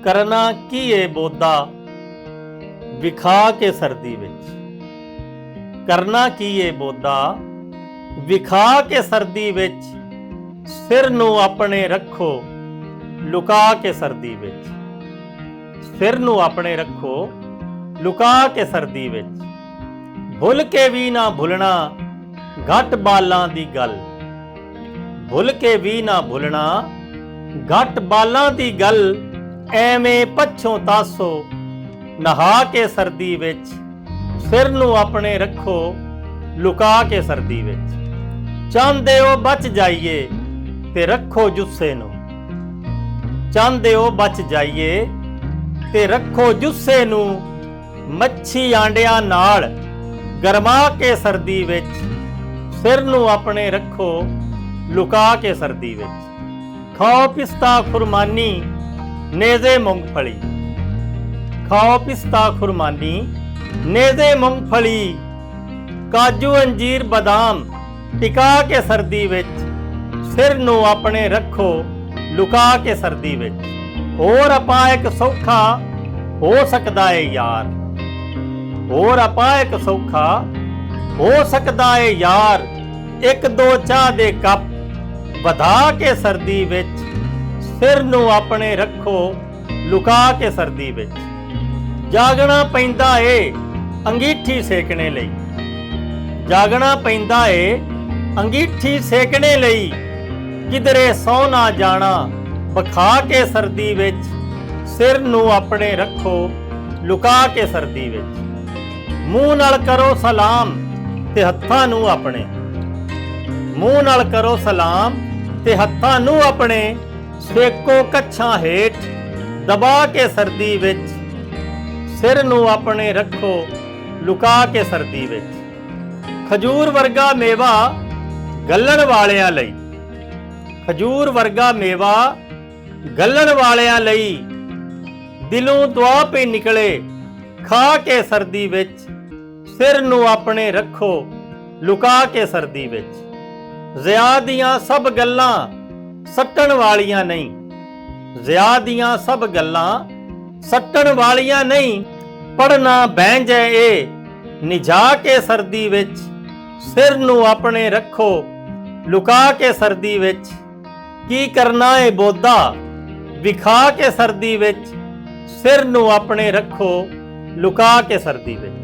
करना की ए बोदा विखा के सर्दी विच। करना की ए बोदा विखा के सर्दी विच, सिर नू अपने रखो लुका के सर्दी विच। सिर नू अपने रखो लुका के सर्दी विच। भुल के भी ना भुलना घट बालां दी गल। भुल के भी ना भुलना घट बालां दी गल। एवें पछों तासो नहा के सर्दी विच, सिर नू अपने रखो लुका के सर्दी विच। चाहंदे हो बच जाइए ते रखो जुस्से नू। चाहंदे हो बच जाइए ते रखो जुस्से नू। मच्छी आंडिया नाल गरमा के सर्दी विच, सिर नू अपने रखो लुका के सर्दी विच। खाओ पिस्ता खुरमानी नेज़े मूंगफली। खाओ पिस्ता खुरमानी नेज़े मूंगफली। काजू अंजीर बादाम टिका के सर्दी विच, सिर नू अपने रखो लुका के सर्दी विच। होर अपायक सौखा हो सकदा है यार। होर अपायक सौखा हो सकदा है यार। एक दो चाह दे कप वधा के सर्दी विच, सिर नू अपने रखो लुका के सर्दी विच। जागना पैंदा ए अंगीठी सेकने लई। जागना पैंदा ए अंगीठी सेकने लई। किधरे सौ ना जाना बखा के सर्दी विच, सिर नू अपने रखो लुका के सर्दी विच। मूँह नाल करो सलाम ते हत्थां नू अपने। मूँह नाल करो सलाम ते हत्थां नू अपने। सेको कच्छां हेठ दबा के सर्दी विच, सिर नू अपने रखो लुका के सर्दी विच। खजूर वर्गा मेवा गल्लण वालियां लई। खजूर वर्गा मेवा गल्लण वालियां लई। दिलों दुआ पे निकले खा के सर्दी विच, सिर नू अपने रखो लुका के सर्दी विच। ज़िया दियां सब गल्लां सट्टण वालियां नहीं। ज़िया दियां सब गल्लां सट्टण वालियां नहीं। पढ़ना बैंज ए निजा के सर्दी विच, सिर नू अपने रखो लुका के सर्दी विच। की करना है बोदा विखा के सर्दी विच, सिर नू अपने रखो लुका के सर्दी विच।